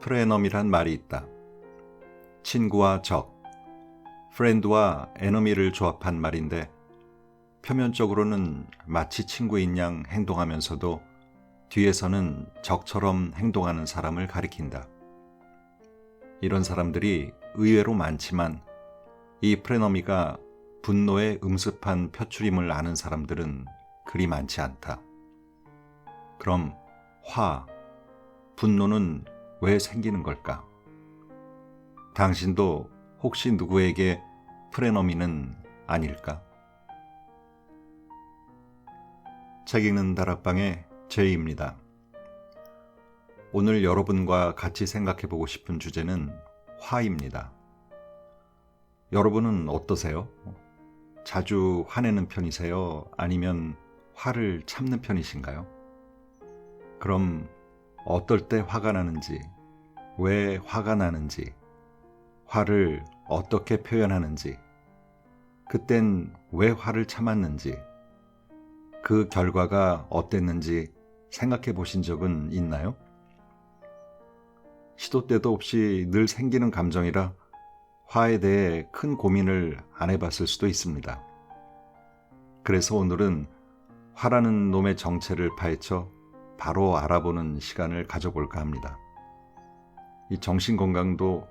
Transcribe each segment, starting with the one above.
프레너미란 말이 있다. 친구와 적, 프렌드와 에너미를 조합한 말인데 표면적으로는 마치 친구인 양 행동하면서도 뒤에서는 적처럼 행동하는 사람을 가리킨다. 이런 사람들이 의외로 많지만 이 프레너미가 분노의 음습한 표출임을 아는 사람들은 그리 많지 않다. 그럼 분노는 왜 생기는 걸까? 당신도 혹시 누구에게 프레너미는 아닐까? 책 읽는 다락방의 제이입니다. 오늘 여러분과 같이 생각해보고 싶은 주제는 화입니다. 여러분은 어떠세요? 자주 화내는 편이세요? 아니면 화를 참는 편이신가요? 그럼 어떨 때 화가 나는지, 왜 화가 나는지, 화를 어떻게 표현하는지, 그땐 왜 화를 참았는지, 그 결과가 어땠는지 생각해 보신 적은 있나요? 시도 때도 없이 늘 생기는 감정이라 화에 대해 큰 고민을 안 해봤을 수도 있습니다. 그래서 오늘은 화라는 놈의 정체를 파헤쳐 바로 알아보는 시간을 가져볼까 합니다. 이 정신건강도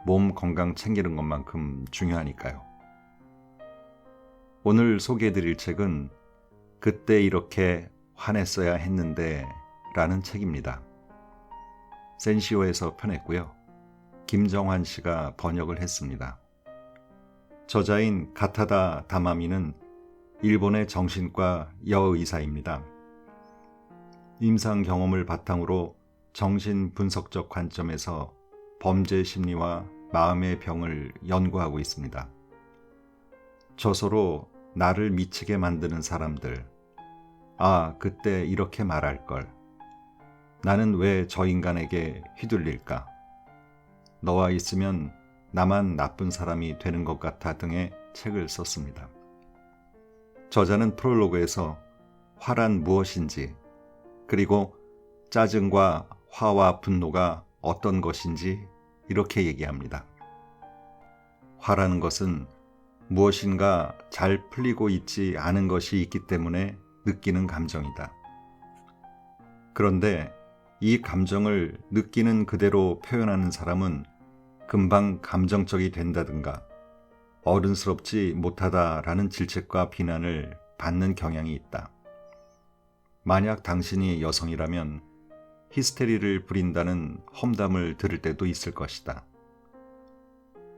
몸 건강 챙기는 것만큼 중요하니까요. 오늘 소개해드릴 책은 그때 이렇게 화냈어야 했는데 라는 책입니다. 센시오에서 펴냈고요. 김정환 씨가 번역을 했습니다. 저자인 가타다 다마미는 일본의 정신과 여의사입니다. 임상 경험을 바탕으로 정신 분석적 관점에서 범죄 심리와 마음의 병을 연구하고 있습니다. 저서로 나를 미치게 만드는 사람들, 그때 이렇게 말할 걸, 나는 왜 저 인간에게 휘둘릴까, 너와 있으면 나만 나쁜 사람이 되는 것 같아 등의 책을 썼습니다. 저자는 프롤로그에서 화란 무엇인지, 그리고 짜증과 화와 분노가 어떤 것인지 이렇게 얘기합니다. 화라는 것은 무엇인가 잘 풀리고 있지 않은 것이 있기 때문에 느끼는 감정이다. 그런데 이 감정을 느끼는 그대로 표현하는 사람은 금방 감정적이 된다든가 어른스럽지 못하다라는 질책과 비난을 받는 경향이 있다. 만약 당신이 여성이라면 히스테리를 부린다는 험담을 들을 때도 있을 것이다.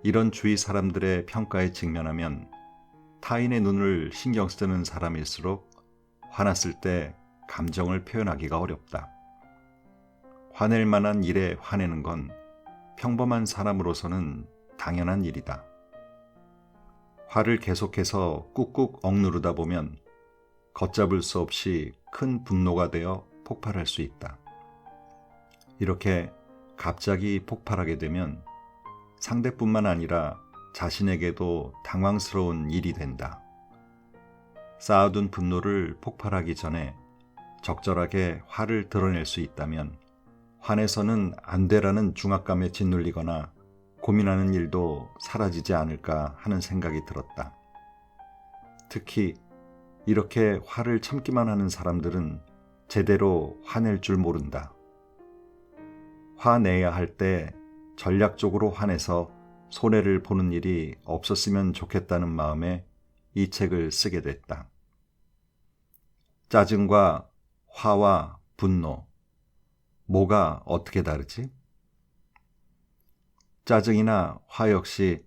이런 주위 사람들의 평가에 직면하면 타인의 눈을 신경 쓰는 사람일수록 화났을 때 감정을 표현하기가 어렵다. 화낼 만한 일에 화내는 건 평범한 사람으로서는 당연한 일이다. 화를 계속해서 꾹꾹 억누르다 보면 걷잡을 수 없이 큰 분노가 되어 폭발할 수 있다. 이렇게 갑자기 폭발하게 되면 상대뿐만 아니라 자신에게도 당황스러운 일이 된다. 쌓아둔 분노를 폭발하기 전에 적절하게 화를 드러낼 수 있다면 화내서는 안 되라는 중압감에 짓눌리거나 고민하는 일도 사라지지 않을까 하는 생각이 들었다. 특히 이렇게 화를 참기만 하는 사람들은 제대로 화낼 줄 모른다. 화내야 할 때 전략적으로 화내서 손해를 보는 일이 없었으면 좋겠다는 마음에 이 책을 쓰게 됐다. 짜증과 화와 분노, 뭐가 어떻게 다르지? 짜증이나 화 역시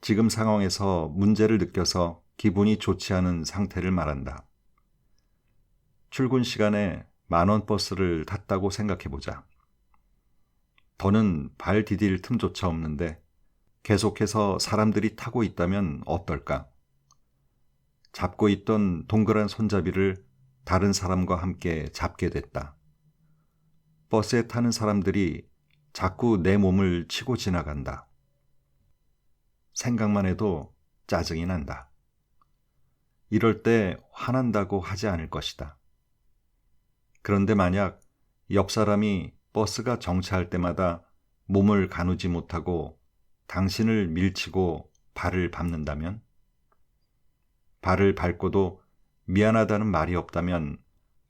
지금 상황에서 문제를 느껴서 기분이 좋지 않은 상태를 말한다. 출근 시간에 10,000원 버스를 탔다고 생각해보자. 더는 발 디딜 틈조차 없는데 계속해서 사람들이 타고 있다면 어떨까? 잡고 있던 동그란 손잡이를 다른 사람과 함께 잡게 됐다. 버스에 타는 사람들이 자꾸 내 몸을 치고 지나간다. 생각만 해도 짜증이 난다. 이럴 때 화난다고 하지 않을 것이다. 그런데 만약 옆 사람이 버스가 정차할 때마다 몸을 가누지 못하고 당신을 밀치고 발을 밟는다면? 발을 밟고도 미안하다는 말이 없다면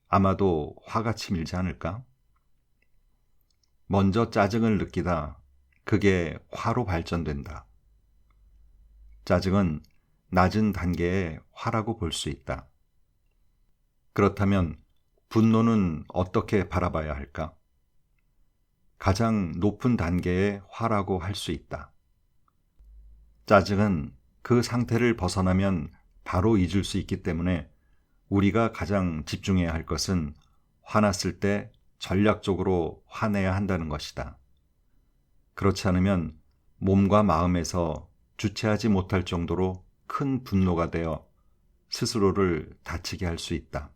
아마도 화가 치밀지 않을까? 먼저 짜증을 느끼다 그게 화로 발전된다. 짜증은 낮은 단계의 화라고 볼 수 있다. 그렇다면 분노는 어떻게 바라봐야 할까? 가장 높은 단계의 화라고 할 수 있다. 짜증은 그 상태를 벗어나면 바로 잊을 수 있기 때문에 우리가 가장 집중해야 할 것은 화났을 때 전략적으로 화내야 한다는 것이다. 그렇지 않으면 몸과 마음에서 주체하지 못할 정도로 큰 분노가 되어 스스로를 다치게 할 수 있다.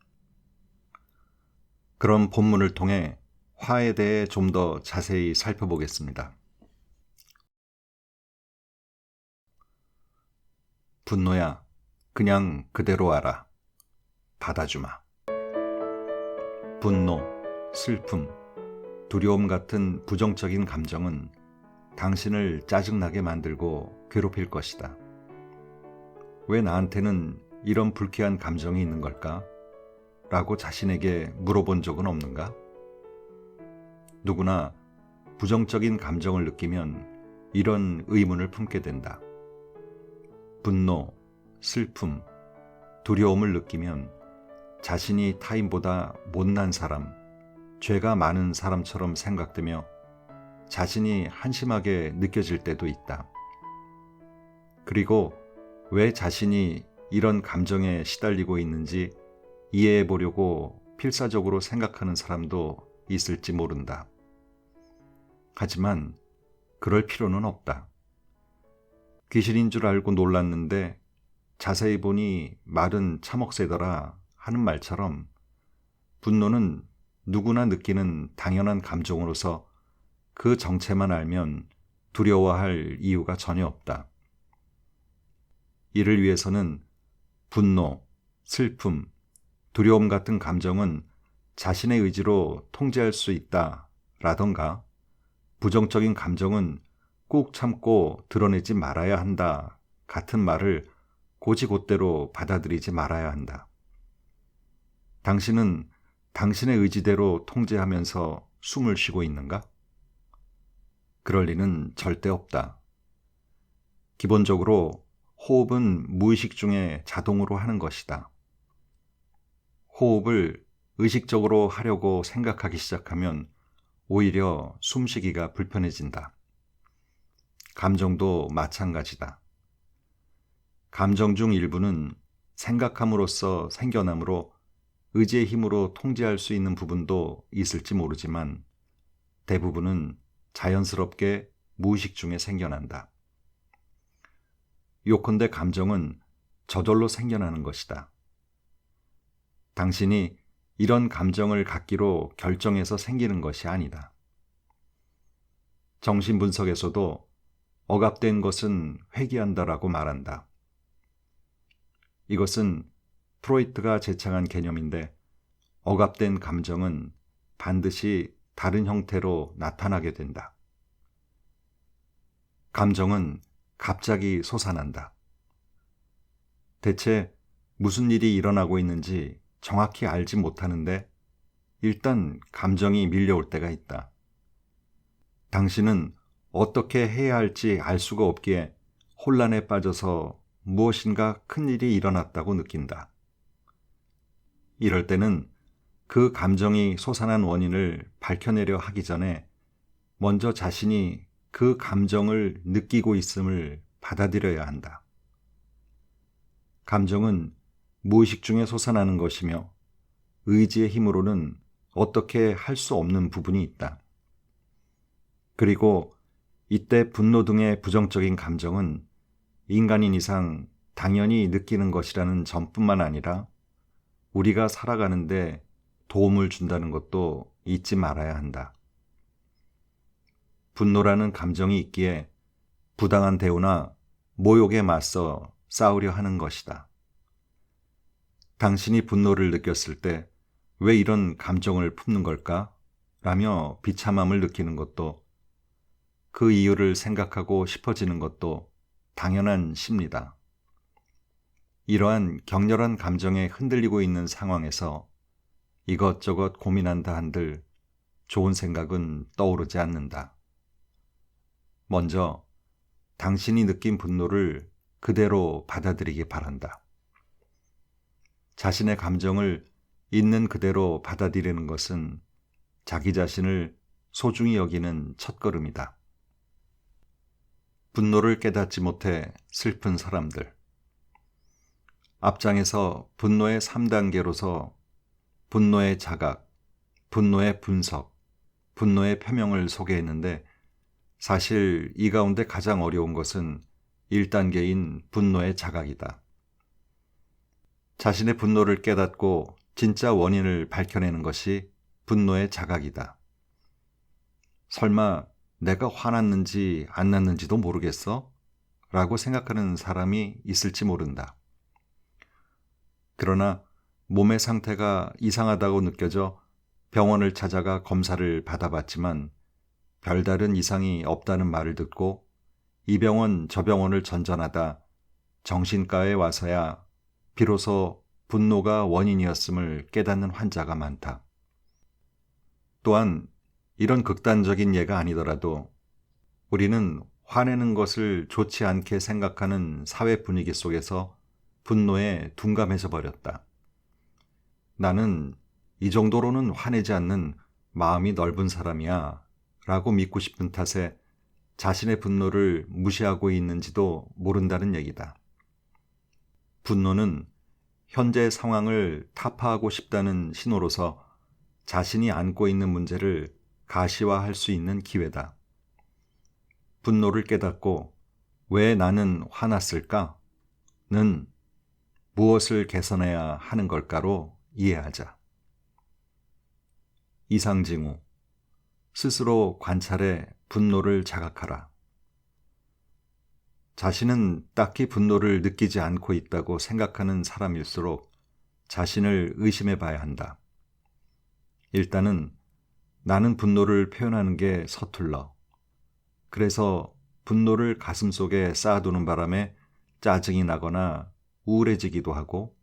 그런 본문을 통해 화에 대해 좀 더 자세히 살펴보겠습니다. 분노야, 그냥 그대로 알아. 받아주마. 분노, 슬픔, 두려움 같은 부정적인 감정은 당신을 짜증나게 만들고 괴롭힐 것이다. 왜 나한테는 이런 불쾌한 감정이 있는 걸까? 라고 자신에게 물어본 적은 없는가? 누구나 부정적인 감정을 느끼면 이런 의문을 품게 된다. 분노, 슬픔, 두려움을 느끼면 자신이 타인보다 못난 사람, 죄가 많은 사람처럼 생각되며 자신이 한심하게 느껴질 때도 있다. 그리고 왜 자신이 이런 감정에 시달리고 있는지 이해해 보려고 필사적으로 생각하는 사람도 있을지 모른다. 하지만 그럴 필요는 없다. 귀신인 줄 알고 놀랐는데 자세히 보니 말은 참혹세더라 하는 말처럼 분노는 누구나 느끼는 당연한 감정으로서 그 정체만 알면 두려워할 이유가 전혀 없다. 이를 위해서는 분노, 슬픔, 두려움 같은 감정은 자신의 의지로 통제할 수 있다 라던가 부정적인 감정은 꾹 참고 드러내지 말아야 한다 같은 말을 고지곳대로 받아들이지 말아야 한다. 당신은 당신의 의지대로 통제하면서 숨을 쉬고 있는가? 그럴 리는 절대 없다. 기본적으로 호흡은 무의식 중에 자동으로 하는 것이다. 호흡을 의식적으로 하려고 생각하기 시작하면 오히려 숨쉬기가 불편해진다. 감정도 마찬가지다. 감정 중 일부는 생각함으로써 생겨나므로 의지의 힘으로 통제할 수 있는 부분도 있을지 모르지만 대부분은 자연스럽게 무의식 중에 생겨난다. 요컨대 감정은 저절로 생겨나는 것이다. 당신이 이런 감정을 갖기로 결정해서 생기는 것이 아니다. 정신분석에서도 억압된 것은 회귀한다라고 말한다. 이것은 프로이트가 제창한 개념인데 억압된 감정은 반드시 다른 형태로 나타나게 된다. 감정은 갑자기 솟아난다. 대체 무슨 일이 일어나고 있는지 정확히 알지 못하는데 일단 감정이 밀려올 때가 있다. 당신은 어떻게 해야 할지 알 수가 없기에 혼란에 빠져서 무엇인가 큰일이 일어났다고 느낀다. 이럴 때는 그 감정이 솟아난 원인을 밝혀내려 하기 전에 먼저 자신이 그 감정을 느끼고 있음을 받아들여야 한다. 감정은 무의식 중에 솟아나는 것이며 의지의 힘으로는 어떻게 할 수 없는 부분이 있다. 그리고 이때 분노 등의 부정적인 감정은 인간인 이상 당연히 느끼는 것이라는 점뿐만 아니라 우리가 살아가는데 도움을 준다는 것도 잊지 말아야 한다. 분노라는 감정이 있기에 부당한 대우나 모욕에 맞서 싸우려 하는 것이다. 당신이 분노를 느꼈을 때 왜 이런 감정을 품는 걸까? 라며 비참함을 느끼는 것도 그 이유를 생각하고 싶어지는 것도 당연한 심리다. 이러한 격렬한 감정에 흔들리고 있는 상황에서 이것저것 고민한다 한들 좋은 생각은 떠오르지 않는다. 먼저 당신이 느낀 분노를 그대로 받아들이기 바란다. 자신의 감정을 있는 그대로 받아들이는 것은 자기 자신을 소중히 여기는 첫걸음이다. 분노를 깨닫지 못해 슬픈 사람들. 앞장에서 분노의 3단계로서 분노의 자각, 분노의 분석, 분노의 표명을 소개했는데 사실 이 가운데 가장 어려운 것은 1단계인 분노의 자각이다. 자신의 분노를 깨닫고 진짜 원인을 밝혀내는 것이 분노의 자각이다. 설마 내가 화났는지 안 났는지도 모르겠어? 라고 생각하는 사람이 있을지 모른다. 그러나 몸의 상태가 이상하다고 느껴져 병원을 찾아가 검사를 받아봤지만 별다른 이상이 없다는 말을 듣고 이 병원 저 병원을 전전하다 정신과에 와서야 비로소 분노가 원인이었음을 깨닫는 환자가 많다. 또한 이런 극단적인 예가 아니더라도 우리는 화내는 것을 좋지 않게 생각하는 사회 분위기 속에서 분노에 둔감해져 버렸다. 나는 이 정도로는 화내지 않는 마음이 넓은 사람이야 라고 믿고 싶은 탓에 자신의 분노를 무시하고 있는지도 모른다는 얘기다. 분노는 현재 상황을 타파하고 싶다는 신호로서 자신이 안고 있는 문제를 가시화할 수 있는 기회다. 분노를 깨닫고 왜 나는 화났을까?는 무엇을 개선해야 하는 걸까로 이해하자. 이상징후. 스스로 관찰해 분노를 자각하라. 자신은 딱히 분노를 느끼지 않고 있다고 생각하는 사람일수록 자신을 의심해 봐야 한다. 일단은 나는 분노를 표현하는 게 서툴러. 그래서 분노를 가슴속에 쌓아두는 바람에 짜증이 나거나 우울해지기도 하고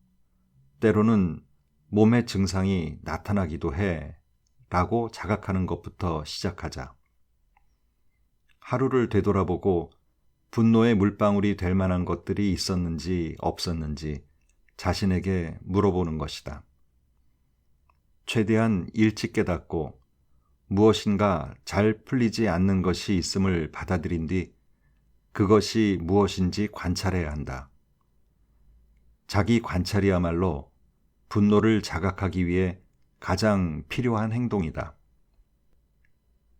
때로는 몸의 증상이 나타나기도 해 라고 자각하는 것부터 시작하자. 하루를 되돌아보고 분노의 물방울이 될 만한 것들이 있었는지 없었는지 자신에게 물어보는 것이다. 최대한 일찍 깨닫고 무엇인가 잘 풀리지 않는 것이 있음을 받아들인 뒤 그것이 무엇인지 관찰해야 한다. 자기 관찰이야말로 분노를 자각하기 위해 가장 필요한 행동이다.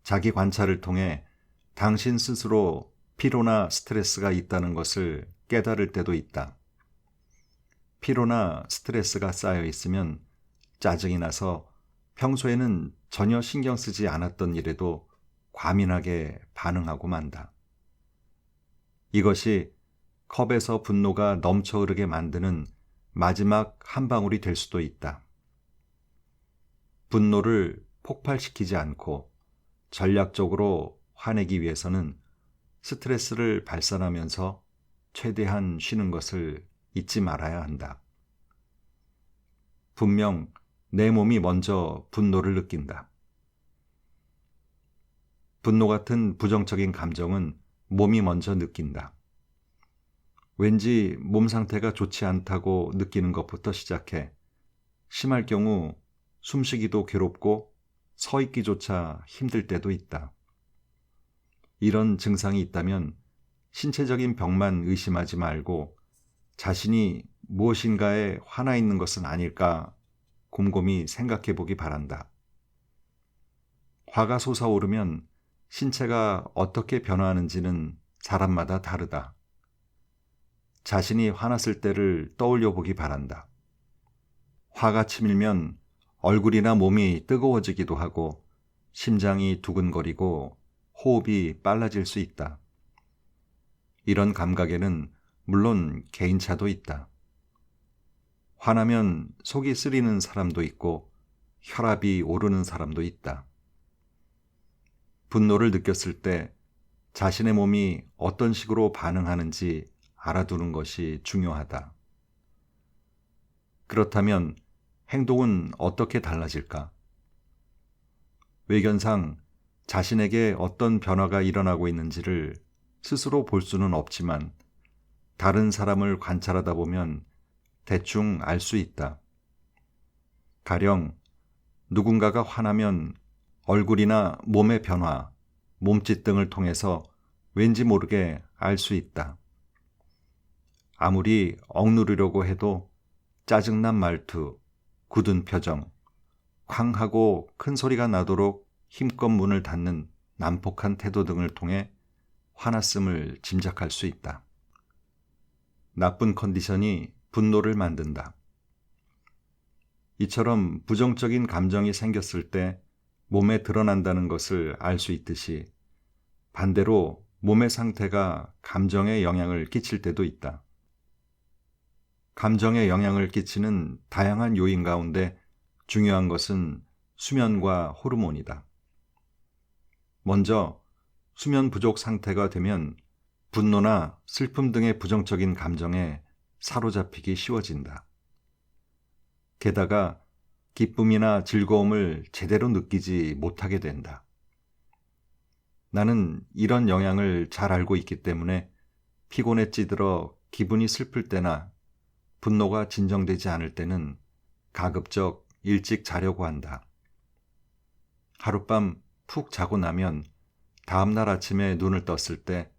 자기 관찰을 통해 당신 스스로 피로나 스트레스가 있다는 것을 깨달을 때도 있다. 피로나 스트레스가 쌓여 있으면 짜증이 나서 평소에는 전혀 신경 쓰지 않았던 일에도 과민하게 반응하고 만다. 이것이 컵에서 분노가 넘쳐 흐르게 만드는 마지막 한 방울이 될 수도 있다. 분노를 폭발시키지 않고 전략적으로 화내기 위해서는 스트레스를 발산하면서 최대한 쉬는 것을 잊지 말아야 한다. 분명 내 몸이 먼저 분노를 느낀다. 분노 같은 부정적인 감정은 몸이 먼저 느낀다. 왠지 몸 상태가 좋지 않다고 느끼는 것부터 시작해 심할 경우 숨쉬기도 괴롭고 서 있기조차 힘들 때도 있다. 이런 증상이 있다면 신체적인 병만 의심하지 말고 자신이 무엇인가에 화나 있는 것은 아닐까 곰곰이 생각해 보기 바란다. 화가 솟아오르면 신체가 어떻게 변화하는지는 사람마다 다르다. 자신이 화났을 때를 떠올려 보기 바란다. 화가 치밀면 얼굴이나 몸이 뜨거워지기도 하고 심장이 두근거리고 호흡이 빨라질 수 있다. 이런 감각에는 물론 개인차도 있다. 화나면 속이 쓰리는 사람도 있고 혈압이 오르는 사람도 있다. 분노를 느꼈을 때 자신의 몸이 어떤 식으로 반응하는지 알아두는 것이 중요하다. 그렇다면 행동은 어떻게 달라질까? 외견상 자신에게 어떤 변화가 일어나고 있는지를 스스로 볼 수는 없지만 다른 사람을 관찰하다 보면 대충 알 수 있다. 가령 누군가가 화나면 얼굴이나 몸의 변화, 몸짓 등을 통해서 왠지 모르게 알 수 있다. 아무리 억누르려고 해도 짜증난 말투, 굳은 표정, 쾅 하고 큰 소리가 나도록 힘껏 문을 닫는 난폭한 태도 등을 통해 화났음을 짐작할 수 있다. 나쁜 컨디션이 분노를 만든다. 이처럼 부정적인 감정이 생겼을 때 몸에 드러난다는 것을 알 수 있듯이 반대로 몸의 상태가 감정에 영향을 끼칠 때도 있다. 감정에 영향을 끼치는 다양한 요인 가운데 중요한 것은 수면과 호르몬이다. 먼저 수면 부족 상태가 되면 분노나 슬픔 등의 부정적인 감정에 사로잡히기 쉬워진다. 게다가 기쁨이나 즐거움을 제대로 느끼지 못하게 된다. 나는 이런 영향을 잘 알고 있기 때문에 피곤에 찌들어 기분이 슬플 때나 분노가 진정되지 않을 때는 가급적 일찍 자려고 한다. 하룻밤 푹 자고 나면 다음날 아침에 눈을 떴을 때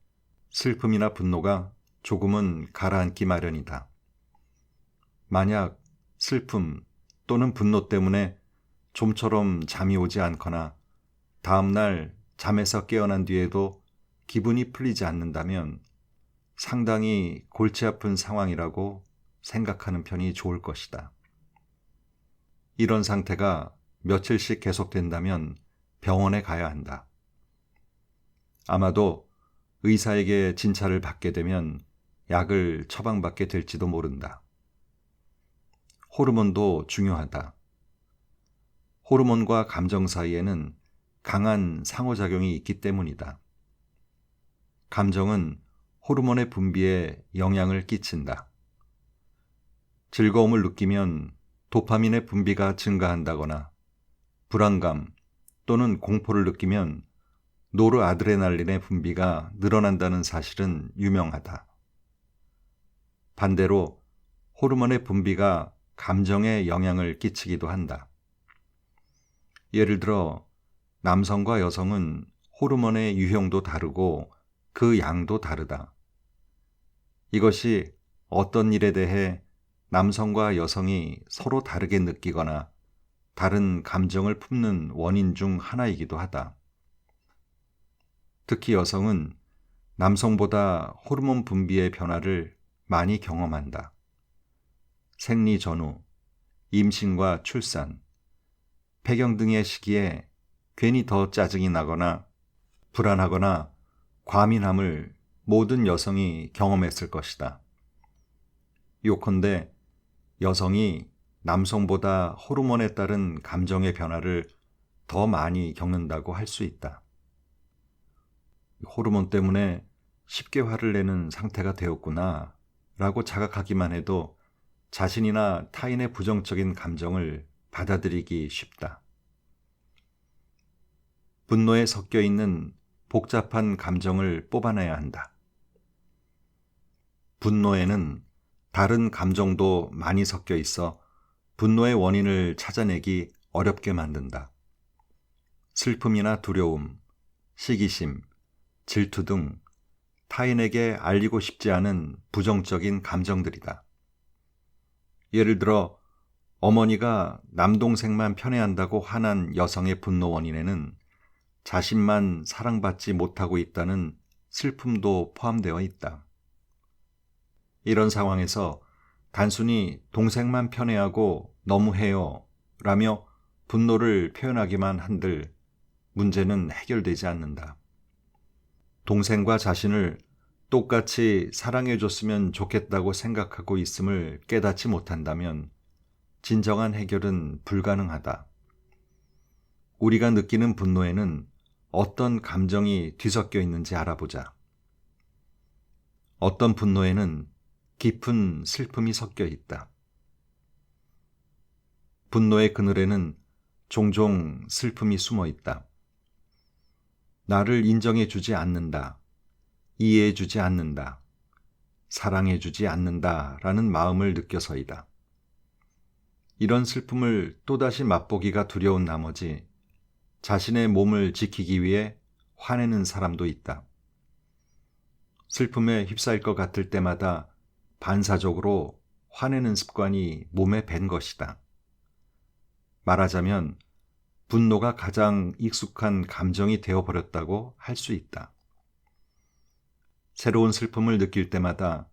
슬픔이나 분노가 조금은 가라앉기 마련이다. 만약 슬픔 또는 분노 때문에 좀처럼 잠이 오지 않거나 다음날 잠에서 깨어난 뒤에도 기분이 풀리지 않는다면 상당히 골치 아픈 상황이라고 생각하는 편이 좋을 것이다. 이런 상태가 며칠씩 계속된다면 병원에 가야 한다. 아마도 의사에게 진찰을 받게 되면 약을 처방받게 될지도 모른다. 호르몬도 중요하다. 호르몬과 감정 사이에는 강한 상호작용이 있기 때문이다. 감정은 호르몬의 분비에 영향을 끼친다. 즐거움을 느끼면 도파민의 분비가 증가한다거나 불안감 또는 공포를 느끼면 노르아드레날린의 분비가 늘어난다는 사실은 유명하다. 반대로 호르몬의 분비가 감정에 영향을 끼치기도 한다. 예를 들어 남성과 여성은 호르몬의 유형도 다르고 그 양도 다르다. 이것이 어떤 일에 대해 남성과 여성이 서로 다르게 느끼거나 다른 감정을 품는 원인 중 하나이기도 하다. 특히 여성은 남성보다 호르몬 분비의 변화를 많이 경험한다. 생리 전후, 임신과 출산, 폐경 등의 시기에 괜히 더 짜증이 나거나 불안하거나 과민함을 모든 여성이 경험했을 것이다. 요컨대 여성이 남성보다 호르몬에 따른 감정의 변화를 더 많이 겪는다고 할 수 있다. 호르몬 때문에 쉽게 화를 내는 상태가 되었구나 라고 자각하기만 해도 자신이나 타인의 부정적인 감정을 받아들이기 쉽다. 분노에 섞여 있는 복잡한 감정을 뽑아내야 한다. 분노에는 다른 감정도 많이 섞여 있어 분노의 원인을 찾아내기 어렵게 만든다. 슬픔이나 두려움, 시기심, 질투 등 타인에게 알리고 싶지 않은 부정적인 감정들이다. 예를 들어 어머니가 남동생만 편애한다고 화난 여성의 분노 원인에는 자신만 사랑받지 못하고 있다는 슬픔도 포함되어 있다. 이런 상황에서 단순히 동생만 편애하고 너무해요 라며 분노를 표현하기만 한들 문제는 해결되지 않는다. 동생과 자신을 똑같이 사랑해줬으면 좋겠다고 생각하고 있음을 깨닫지 못한다면 진정한 해결은 불가능하다. 우리가 느끼는 분노에는 어떤 감정이 뒤섞여 있는지 알아보자. 어떤 분노에는 깊은 슬픔이 섞여 있다. 분노의 그늘에는 종종 슬픔이 숨어 있다. 나를 인정해 주지 않는다. 이해해 주지 않는다. 사랑해 주지 않는다 라는 마음을 느껴서이다. 이런 슬픔을 또다시 맛보기가 두려운 나머지 자신의 몸을 지키기 위해 화내는 사람도 있다. 슬픔에 휩싸일 것 같을 때마다 반사적으로 화내는 습관이 몸에 밴 것이다. 말하자면 분노가 가장 익숙한 감정이 되어버렸다고 할 수 있다. 새로운 슬픔을 느낄 때마다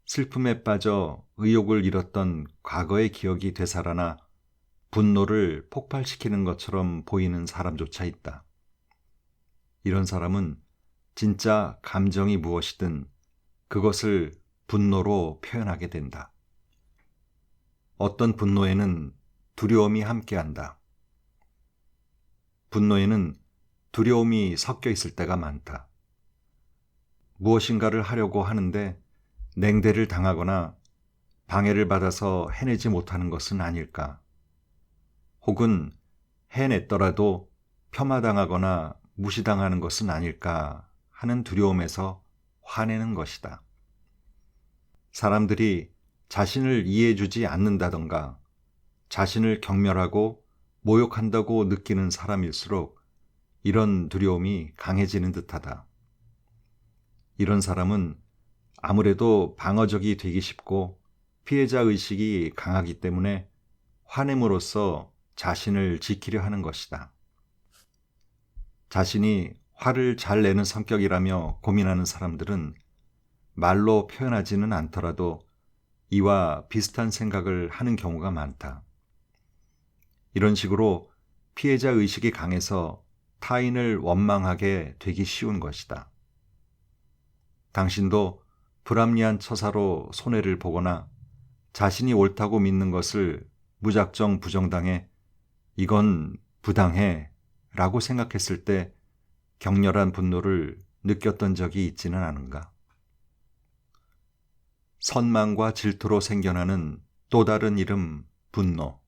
슬픔에 빠져 의욕을 잃었던 과거의 기억이 되살아나 분노를 폭발시키는 것처럼 보이는 사람조차 있다. 이런 사람은 진짜 감정이 무엇이든 그것을 분노로 표현하게 된다. 어떤 분노에는 두려움이 함께한다. 분노에는 두려움이 섞여 있을 때가 많다. 무엇인가를 하려고 하는데 냉대를 당하거나 방해를 받아서 해내지 못하는 것은 아닐까? 혹은 해냈더라도 폄하당하거나 무시당하는 것은 아닐까 하는 두려움에서 화내는 것이다. 사람들이 자신을 이해해주지 않는다던가 자신을 경멸하고 모욕한다고 느끼는 사람일수록 이런 두려움이 강해지는 듯하다. 이런 사람은 아무래도 방어적이 되기 쉽고 피해자 의식이 강하기 때문에 화냄으로써 자신을 지키려 하는 것이다. 자신이 화를 잘 내는 성격이라며 고민하는 사람들은 말로 표현하지는 않더라도 이와 비슷한 생각을 하는 경우가 많다. 이런 식으로 피해자 의식이 강해서 타인을 원망하게 되기 쉬운 것이다. 당신도 불합리한 처사로 손해를 보거나 자신이 옳다고 믿는 것을 무작정 부정당해 이건 부당해 라고 생각했을 때 격렬한 분노를 느꼈던 적이 있지는 않은가? 선망과 질투로 생겨나는 또 다른 이름 분노.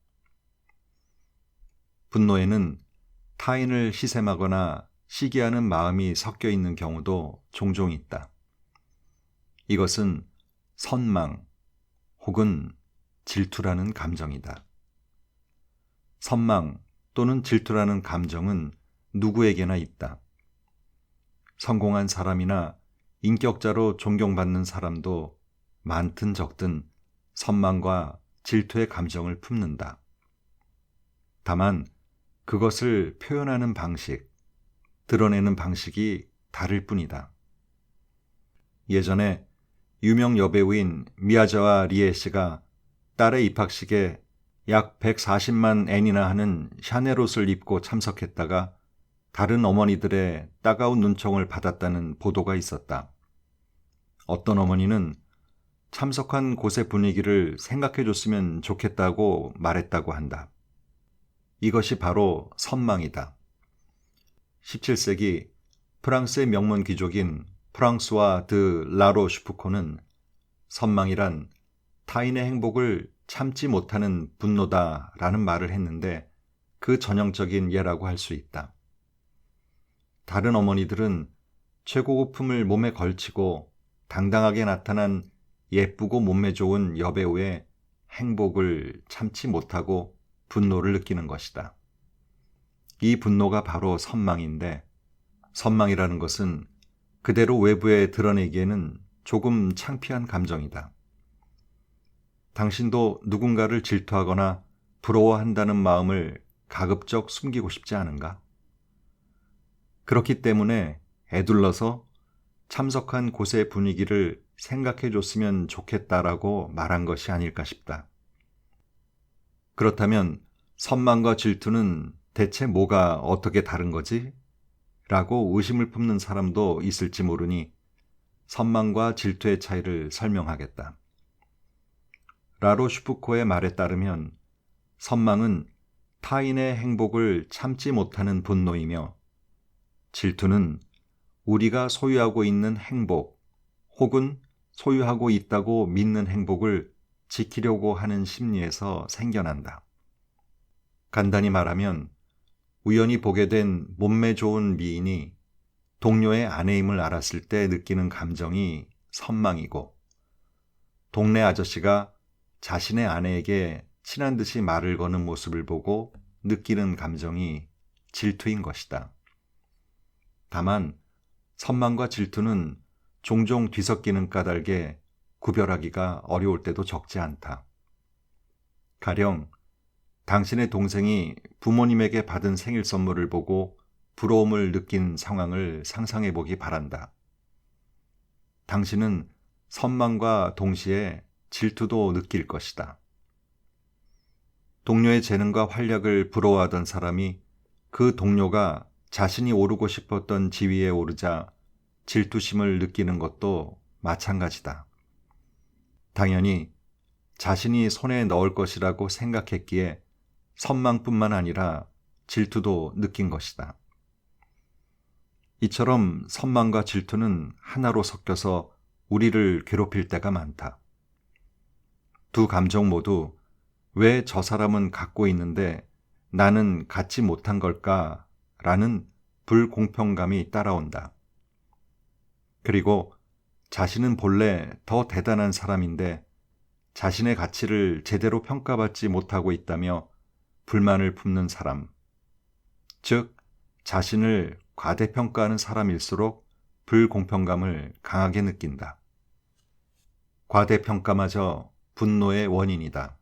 분노에는 타인을 시샘하거나 시기하는 마음이 섞여 있는 경우도 종종 있다. 이것은 선망 혹은 질투라는 감정이다. 선망 또는 질투라는 감정은 누구에게나 있다. 성공한 사람이나 인격자로 존경받는 사람도 많든 적든 선망과 질투의 감정을 품는다. 다만 그것을 표현하는 방식, 드러내는 방식이 다를 뿐이다. 예전에 유명 여배우인 미야자와 리에 씨가 딸의 입학식에 약 140만 엔이나 하는 샤넬 옷을 입고 참석했다가 다른 어머니들의 따가운 눈총을 받았다는 보도가 있었다. 어떤 어머니는 참석한 곳의 분위기를 생각해줬으면 좋겠다고 말했다고 한다. 이것이 바로 선망이다. 17세기 프랑스의 명문 귀족인 프랑스와 드 라로슈프코는 선망이란 타인의 행복을 참지 못하는 분노다라는 말을 했는데 그 전형적인 예라고 할 수 있다. 다른 어머니들은 최고급품을 몸에 걸치고 당당하게 나타난 예쁘고 몸매 좋은 여배우의 행복을 참지 못하고 분노를 느끼는 것이다. 이 분노가 바로 선망인데 선망이라는 것은 그대로 외부에 드러내기에는 조금 창피한 감정이다. 당신도 누군가를 질투하거나 부러워한다는 마음을 가급적 숨기고 싶지 않은가? 그렇기 때문에 애둘러서 참석한 곳의 분위기를 생각해 줬으면 좋겠다라고 말한 것이 아닐까 싶다. 그렇다면 선망과 질투는 대체 뭐가 어떻게 다른 거지? 라고 의심을 품는 사람도 있을지 모르니 선망과 질투의 차이를 설명하겠다. 라로슈프코의 말에 따르면 선망은 타인의 행복을 참지 못하는 분노이며 질투는 우리가 소유하고 있는 행복 혹은 소유하고 있다고 믿는 행복을 지키려고 하는 심리에서 생겨난다. 간단히 말하면 우연히 보게 된 몸매 좋은 미인이 동료의 아내임을 알았을 때 느끼는 감정이 선망이고, 동네 아저씨가 자신의 아내에게 친한 듯이 말을 거는 모습을 보고 느끼는 감정이 질투인 것이다. 다만 선망과 질투는 종종 뒤섞이는 까닭에 구별하기가 어려울 때도 적지 않다. 가령 당신의 동생이 부모님에게 받은 생일 선물을 보고 부러움을 느낀 상황을 상상해 보기 바란다. 당신은 선망과 동시에 질투도 느낄 것이다. 동료의 재능과 활약을 부러워하던 사람이 그 동료가 자신이 오르고 싶었던 지위에 오르자 질투심을 느끼는 것도 마찬가지다. 당연히 자신이 손에 넣을 것이라고 생각했기에 선망뿐만 아니라 질투도 느낀 것이다. 이처럼 선망과 질투는 하나로 섞여서 우리를 괴롭힐 때가 많다. 두 감정 모두 왜 저 사람은 갖고 있는데 나는 갖지 못한 걸까? 라는 불공평감이 따라온다. 그리고 자신은 본래 더 대단한 사람인데 자신의 가치를 제대로 평가받지 못하고 있다며 불만을 품는 사람, 즉 자신을 과대평가하는 사람일수록 불공평감을 강하게 느낀다. 과대평가마저 분노의 원인이다.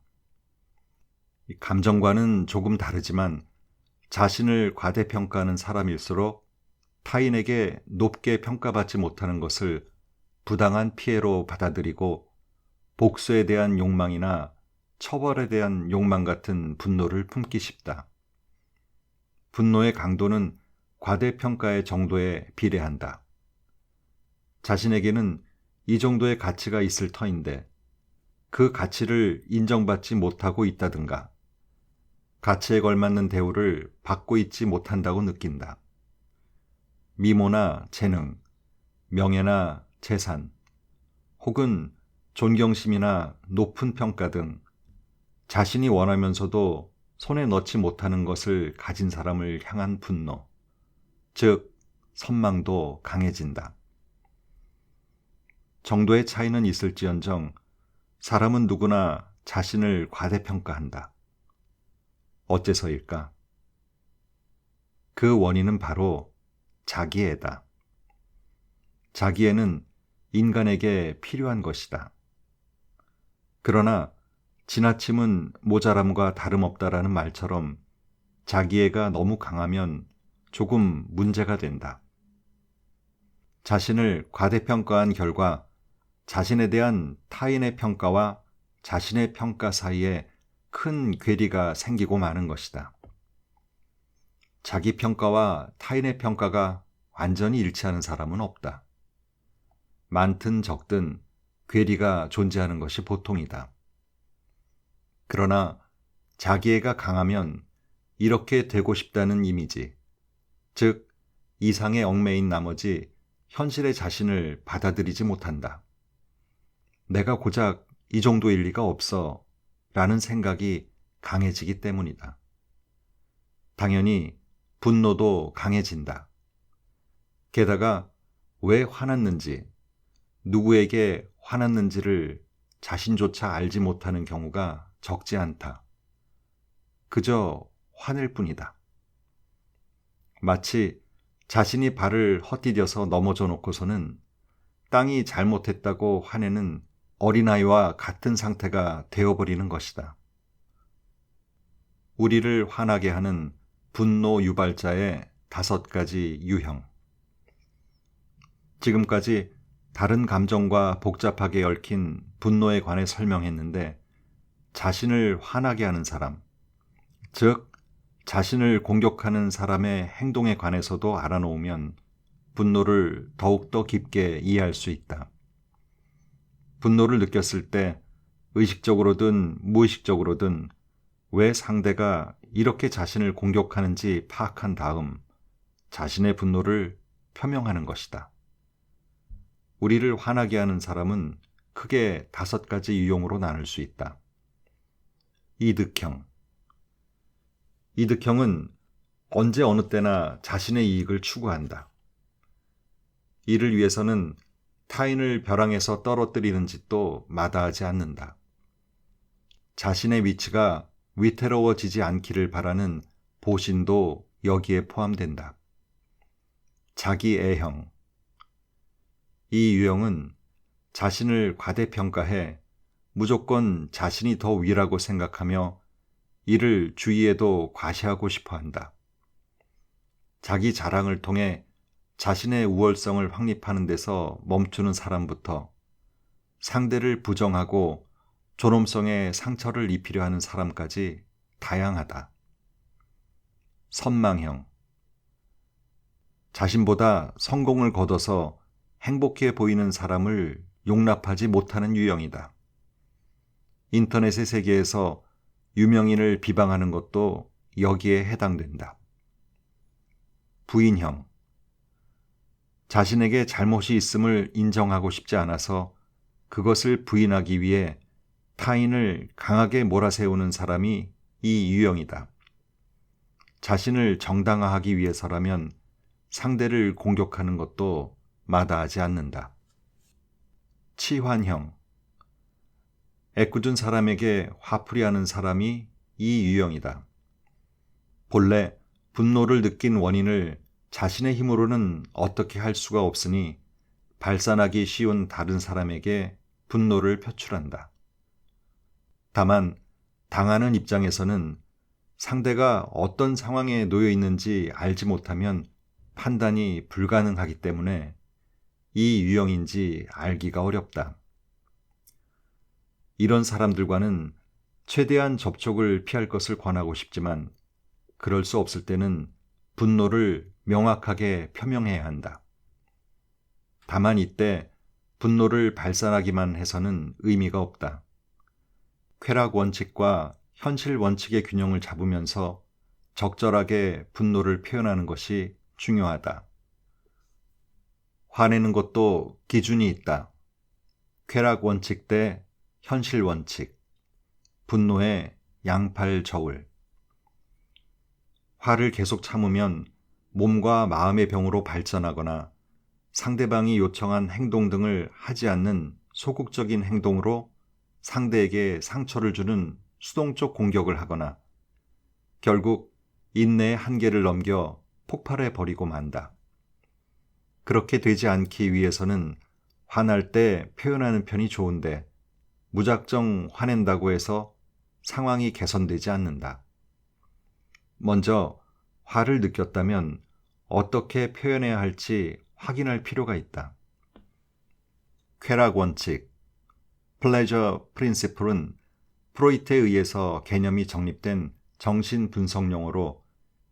감정과는 조금 다르지만 자신을 과대평가하는 사람일수록 타인에게 높게 평가받지 못하는 것을 부당한 피해로 받아들이고 복수에 대한 욕망이나 처벌에 대한 욕망 같은 분노를 품기 쉽다. 분노의 강도는 과대평가의 정도에 비례한다. 자신에게는 이 정도의 가치가 있을 터인데 그 가치를 인정받지 못하고 있다든가 가치에 걸맞는 대우를 받고 있지 못한다고 느낀다. 미모나 재능, 명예나 재산, 혹은 존경심이나 높은 평가 등 자신이 원하면서도 손에 넣지 못하는 것을 가진 사람을 향한 분노, 즉 선망도 강해진다. 정도의 차이는 있을지언정 사람은 누구나 자신을 과대평가한다. 어째서일까? 그 원인은 바로 자기애다. 자기애는 인간에게 필요한 것이다. 그러나 지나침은 모자람과 다름없다라는 말처럼 자기애가 너무 강하면 조금 문제가 된다. 자신을 과대평가한 결과 자신에 대한 타인의 평가와 자신의 평가 사이에 큰 괴리가 생기고 마는 것이다. 자기 평가와 타인의 평가가 완전히 일치하는 사람은 없다. 많든 적든 괴리가 존재하는 것이 보통이다. 그러나 자기애가 강하면 이렇게 되고 싶다는 이미지, 즉 이상에 얽매인 나머지 현실의 자신을 받아들이지 못한다. 내가 고작 이 정도일 리가 없어 라는 생각이 강해지기 때문이다. 당연히 분노도 강해진다. 게다가 왜 화났는지, 누구에게 화났는지를 자신조차 알지 못하는 경우가 적지 않다. 그저 화낼 뿐이다. 마치 자신이 발을 헛디뎌서 넘어져 놓고서는 땅이 잘못했다고 화내는 어린아이와 같은 상태가 되어버리는 것이다. 우리를 화나게 하는 분노 유발자의 5가지 유형. 지금까지 다른 감정과 복잡하게 얽힌 분노에 관해 설명했는데 자신을 화나게 하는 사람, 즉 자신을 공격하는 사람의 행동에 관해서도 알아놓으면 분노를 더욱더 깊게 이해할 수 있다. 분노를 느꼈을 때 의식적으로든 무의식적으로든 왜 상대가 이렇게 자신을 공격하는지 파악한 다음 자신의 분노를 표명하는 것이다. 우리를 화나게 하는 사람은 크게 5가지 유형으로 나눌 수 있다. 이득형. 이득형은 언제 어느 때나 자신의 이익을 추구한다. 이를 위해서는 타인을 벼랑에서 떨어뜨리는 짓도 마다하지 않는다. 자신의 위치가 위태로워지지 않기를 바라는 보신도 여기에 포함된다. 자기애형. 이 유형은 자신을 과대평가해 무조건 자신이 더 위라고 생각하며 이를 주위에도 과시하고 싶어 한다. 자기 자랑을 통해 자신의 우월성을 확립하는 데서 멈추는 사람부터 상대를 부정하고 존엄성에 상처를 입히려 하는 사람까지 다양하다. 선망형. 자신보다 성공을 거둬서 행복해 보이는 사람을 용납하지 못하는 유형이다. 인터넷의 세계에서 유명인을 비방하는 것도 여기에 해당된다. 부인형. 자신에게 잘못이 있음을 인정하고 싶지 않아서 그것을 부인하기 위해 타인을 강하게 몰아세우는 사람이 이 유형이다. 자신을 정당화하기 위해서라면 상대를 공격하는 것도 마다하지 않는다. 치환형. 애꿎은 사람에게 화풀이하는 사람이 이 유형이다. 본래 분노를 느낀 원인을 자신의 힘으로는 어떻게 할 수가 없으니 발산하기 쉬운 다른 사람에게 분노를 표출한다. 다만 당하는 입장에서는 상대가 어떤 상황에 놓여 있는지 알지 못하면 판단이 불가능하기 때문에 이 유형인지 알기가 어렵다. 이런 사람들과는 최대한 접촉을 피할 것을 권하고 싶지만 그럴 수 없을 때는 분노를 명확하게 표명해야 한다. 다만 이때 분노를 발산하기만 해서는 의미가 없다. 쾌락 원칙과 현실 원칙의 균형을 잡으면서 적절하게 분노를 표현하는 것이 중요하다. 화내는 것도 기준이 있다. 쾌락 원칙 대 현실 원칙, 분노의 양팔 저울. 화를 계속 참으면 몸과 마음의 병으로 발전하거나 상대방이 요청한 행동 등을 하지 않는 소극적인 행동으로 상대에게 상처를 주는 수동적 공격을 하거나 결국 인내의 한계를 넘겨 폭발해 버리고 만다. 그렇게 되지 않기 위해서는 화날 때 표현하는 편이 좋은데 무작정 화낸다고 해서 상황이 개선되지 않는다. 먼저 화를 느꼈다면 어떻게 표현해야 할지 확인할 필요가 있다. 쾌락 원칙, Pleasure Principle은 프로이트에 의해서 개념이 정립된 정신 분석 용어로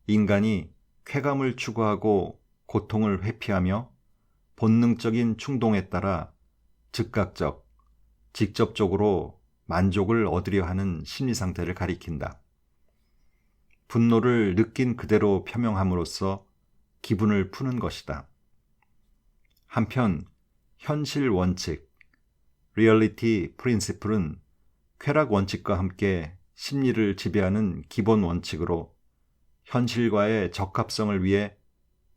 인간이 쾌감을 추구하고 고통을 회피하며 본능적인 충동에 따라 즉각적, 직접적으로 만족을 얻으려 하는 심리 상태를 가리킨다. 분노를 느낀 그대로 표명함으로써 기분을 푸는 것이다. 한편 현실 원칙, Reality Principle은 쾌락 원칙과 함께 심리를 지배하는 기본 원칙으로 현실과의 적합성을 위해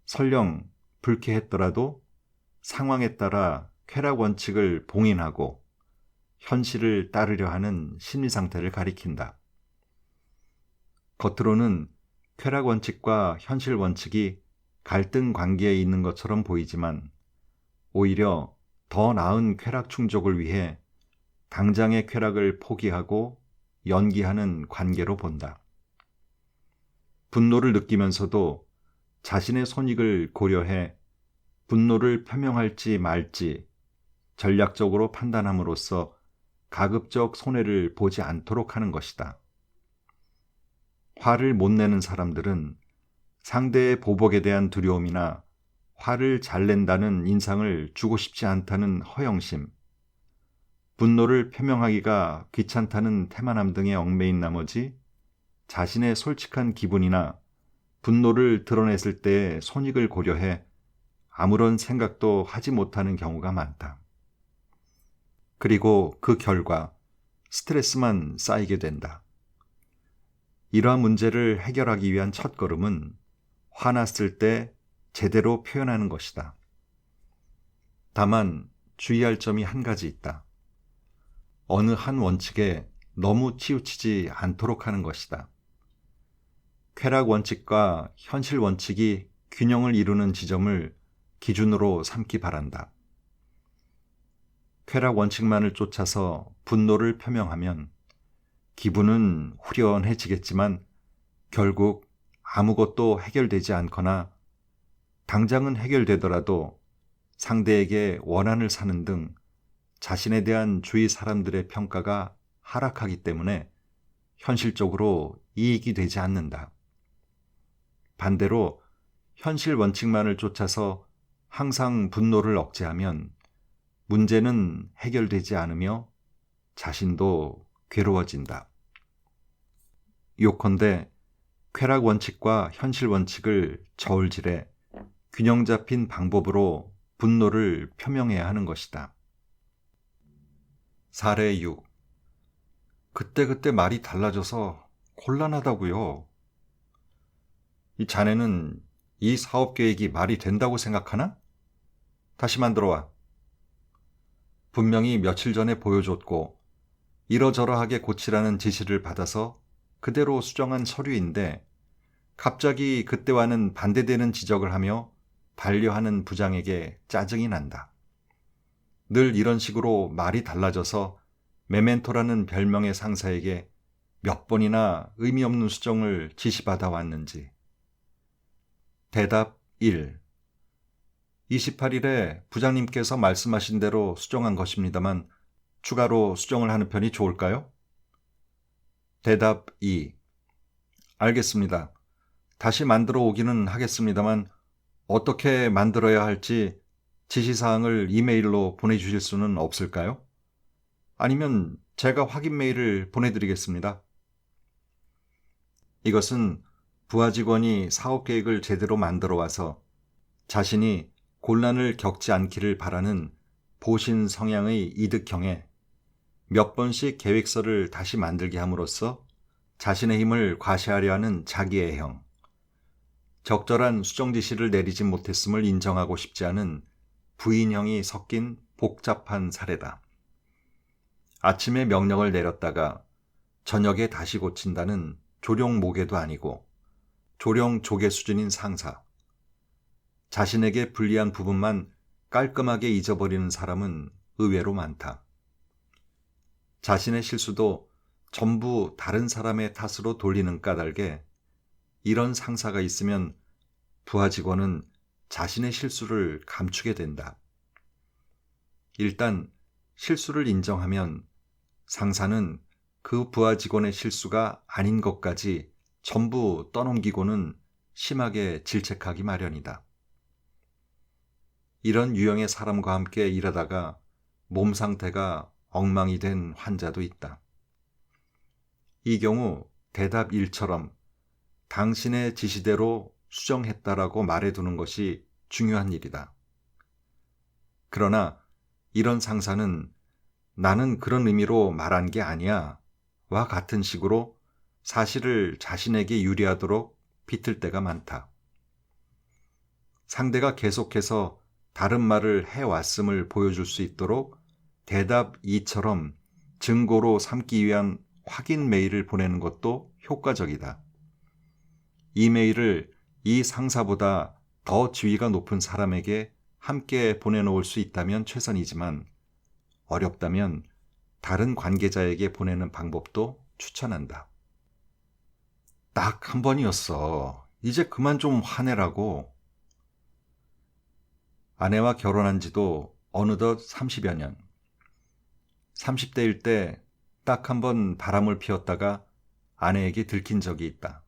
설령 불쾌했더라도 상황에 따라 쾌락 원칙을 봉인하고 현실을 따르려 하는 심리 상태를 가리킨다. 겉으로는 쾌락 원칙과 현실 원칙이 갈등 관계에 있는 것처럼 보이지만 오히려 더 나은 쾌락 충족을 위해 당장의 쾌락을 포기하고 연기하는 관계로 본다. 분노를 느끼면서도 자신의 손익을 고려해 분노를 표명할지 말지 전략적으로 판단함으로써 가급적 손해를 보지 않도록 하는 것이다. 화를 못 내는 사람들은 상대의 보복에 대한 두려움이나 화를 잘 낸다는 인상을 주고 싶지 않다는 허영심, 분노를 표명하기가 귀찮다는 태만함 등에 얽매인 나머지 자신의 솔직한 기분이나 분노를 드러냈을 때의 손익을 고려해 아무런 생각도 하지 못하는 경우가 많다. 그리고 그 결과 스트레스만 쌓이게 된다. 이러한 문제를 해결하기 위한 첫걸음은 화났을 때 제대로 표현하는 것이다. 다만 주의할 점이 한 가지 있다. 어느 한 원칙에 너무 치우치지 않도록 하는 것이다. 쾌락 원칙과 현실 원칙이 균형을 이루는 지점을 기준으로 삼기 바란다. 쾌락 원칙만을 쫓아서 분노를 표명하면 기분은 후련해지겠지만 결국 아무것도 해결되지 않거나 당장은 해결되더라도 상대에게 원한을 사는 등 자신에 대한 주위 사람들의 평가가 하락하기 때문에 현실적으로 이익이 되지 않는다. 반대로 현실 원칙만을 쫓아서 항상 분노를 억제하면 문제는 해결되지 않으며 자신도 괴로워진다. 요컨대 쾌락 원칙과 현실 원칙을 저울질해 균형 잡힌 방법으로 분노를 표명해야 하는 것이다. 사례 6. 그때그때 말이 달라져서 곤란하다고요. 이 자네는 이 사업 계획이 말이 된다고 생각하나? 다시 만들어와. 분명히 며칠 전에 보여줬고 이러저러하게 고치라는 지시를 받아서 그대로 수정한 서류인데 갑자기 그때와는 반대되는 지적을 하며 반려하는 부장에게 짜증이 난다. 늘 이런 식으로 말이 달라져서 메멘토라는 별명의 상사에게 몇 번이나 의미 없는 수정을 지시받아 왔는지. 대답 1. 28일에 부장님께서 말씀하신 대로 수정한 것입니다만 추가로 수정을 하는 편이 좋을까요? 대답 2. 알겠습니다. 다시 만들어 오기는 하겠습니다만 어떻게 만들어야 할지 지시사항을 이메일로 보내주실 수는 없을까요? 아니면 제가 확인 메일을 보내드리겠습니다. 이것은 부하 직원이 사업 계획을 제대로 만들어 와서 자신이 곤란을 겪지 않기를 바라는 보신 성향의 이득형에 몇 번씩 계획서를 다시 만들게 함으로써 자신의 힘을 과시하려 하는 자기애형, 적절한 수정 지시를 내리지 못했음을 인정하고 싶지 않은 부인형이 섞인 복잡한 사례다. 아침에 명령을 내렸다가 저녁에 다시 고친다는 조령 모계도 아니고 조령 조계 수준인 상사. 자신에게 불리한 부분만 깔끔하게 잊어버리는 사람은 의외로 많다. 자신의 실수도 전부 다른 사람의 탓으로 돌리는 까닭에 이런 상사가 있으면 부하 직원은 자신의 실수를 감추게 된다. 일단 실수를 인정하면 상사는 그 부하 직원의 실수가 아닌 것까지 전부 떠넘기고는 심하게 질책하기 마련이다. 이런 유형의 사람과 함께 일하다가 몸 상태가 엉망이 된 환자도 있다. 이 경우 대답 1처럼 당신의 지시대로 수정했다라고 말해두는 것이 중요한 일이다. 그러나 이런 상사는 나는 그런 의미로 말한 게 아니야 와 같은 식으로 사실을 자신에게 유리하도록 비틀 때가 많다. 상대가 계속해서 다른 말을 해왔음을 보여줄 수 있도록 대답 2처럼 증거로 삼기 위한 확인 메일을 보내는 것도 효과적이다. 이 메일을 이 상사보다 더 지위가 높은 사람에게 함께 보내놓을 수 있다면 최선이지만 어렵다면 다른 관계자에게 보내는 방법도 추천한다. 딱 한 번이었어. 이제 그만 좀 화내라고. 아내와 결혼한 지도 어느덧 30여 년. 30대일 때 딱 한 번 바람을 피웠다가 아내에게 들킨 적이 있다.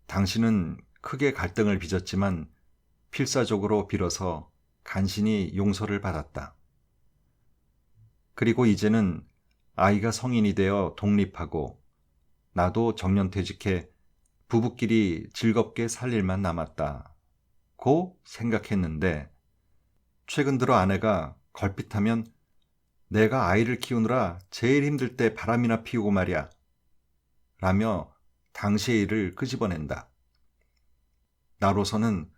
당신은 크게 갈등을 빚었지만 필사적으로 빌어서 간신히 용서를 받았다. 그리고 이제는 아이가 성인이 되어 독립하고 나도 정년퇴직해 부부끼리 즐겁게 살 일만 남았다고 생각했는데 최근 들어 아내가 걸핏하면 내가 아이를 키우느라 제일 힘들 때 바람이나 피우고 말이야 라며 당시의 일을 끄집어낸다. 나로서는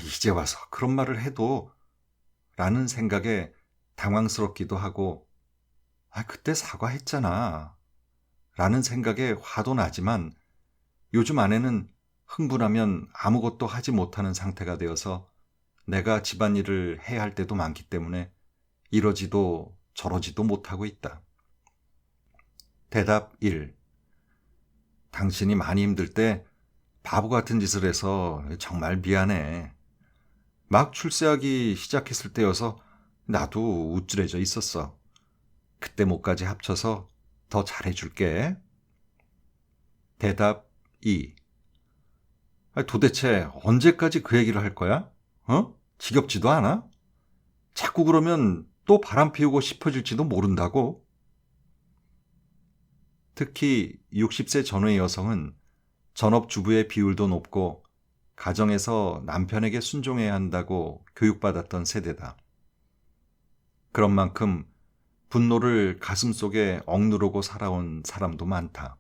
이제 와서 그런 말을 해도 라는 생각에 당황스럽기도 하고 그때 사과했잖아 라는 생각에 화도 나지만 요즘 아내는 흥분하면 아무것도 하지 못하는 상태가 되어서 내가 집안일을 해야 할 때도 많기 때문에 이러지도 저러지도 못하고 있다. 대답 1. 당신이 많이 힘들 때 바보 같은 짓을 해서 정말 미안해. 막 출세하기 시작했을 때여서 나도 우쭐해져 있었어. 그때 못까지 합쳐서 더 잘해줄게. 대답 2. 도대체 언제까지 그 얘기를 할 거야? 지겹지도 않아? 자꾸 그러면 또 바람 피우고 싶어질지도 모른다고. 특히 60세 전후의 여성은 전업주부의 비율도 높고 가정에서 남편에게 순종해야 한다고 교육받았던 세대다. 그런 만큼 분노를 가슴속에 억누르고 살아온 사람도 많다.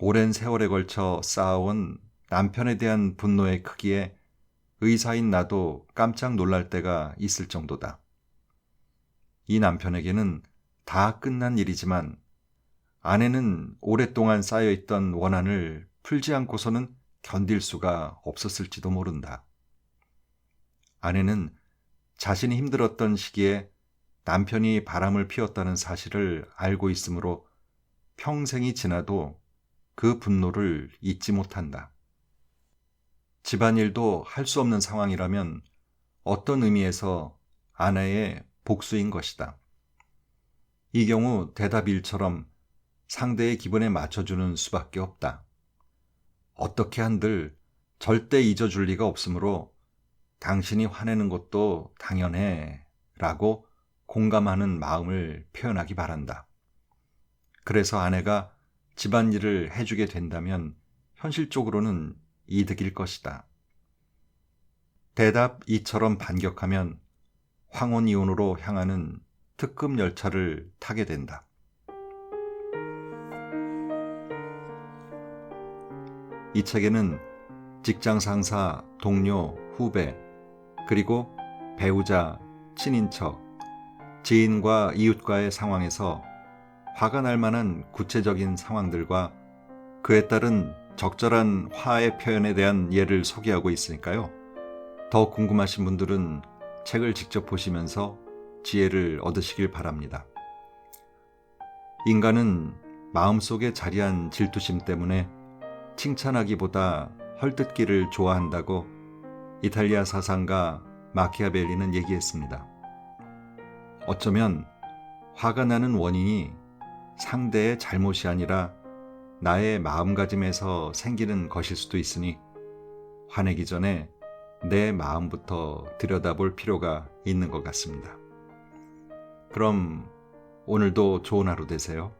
오랜 세월에 걸쳐 쌓아온 남편에 대한 분노의 크기에 의사인 나도 깜짝 놀랄 때가 있을 정도다. 이 남편에게는 다 끝난 일이지만 아내는 오랫동안 쌓여있던 원한을 풀지 않고서는 견딜 수가 없었을지도 모른다. 아내는 자신이 힘들었던 시기에 남편이 바람을 피웠다는 사실을 알고 있으므로 평생이 지나도 그 분노를 잊지 못한다. 집안일도 할 수 없는 상황이라면 어떤 의미에서 아내의 복수인 것이다. 이 경우 대답 1처럼 상대의 기분에 맞춰주는 수밖에 없다. 어떻게 한들 절대 잊어줄 리가 없으므로 당신이 화내는 것도 당연해 라고 공감하는 마음을 표현하기 바란다. 그래서 아내가 집안일을 해주게 된다면 현실적으로는 이득일 것이다. 대답 2처럼 반격하면 황혼이혼으로 향하는 특급 열차를 타게 된다. 이 책에는 직장 상사, 동료, 후배, 그리고 배우자, 친인척, 지인과 이웃과의 상황에서 화가 날 만한 구체적인 상황들과 그에 따른 적절한 화의 표현에 대한 예를 소개하고 있으니까요. 더 궁금하신 분들은 책을 직접 보시면서 지혜를 얻으시길 바랍니다. 인간은 마음속에 자리한 질투심 때문에 칭찬하기보다 헐뜯기를 좋아한다고 이탈리아 사상가 마키아벨리는 얘기했습니다. 어쩌면 화가 나는 원인이 상대의 잘못이 아니라 나의 마음가짐에서 생기는 것일 수도 있으니 화내기 전에 내 마음부터 들여다볼 필요가 있는 것 같습니다. 그럼 오늘도 좋은 하루 되세요.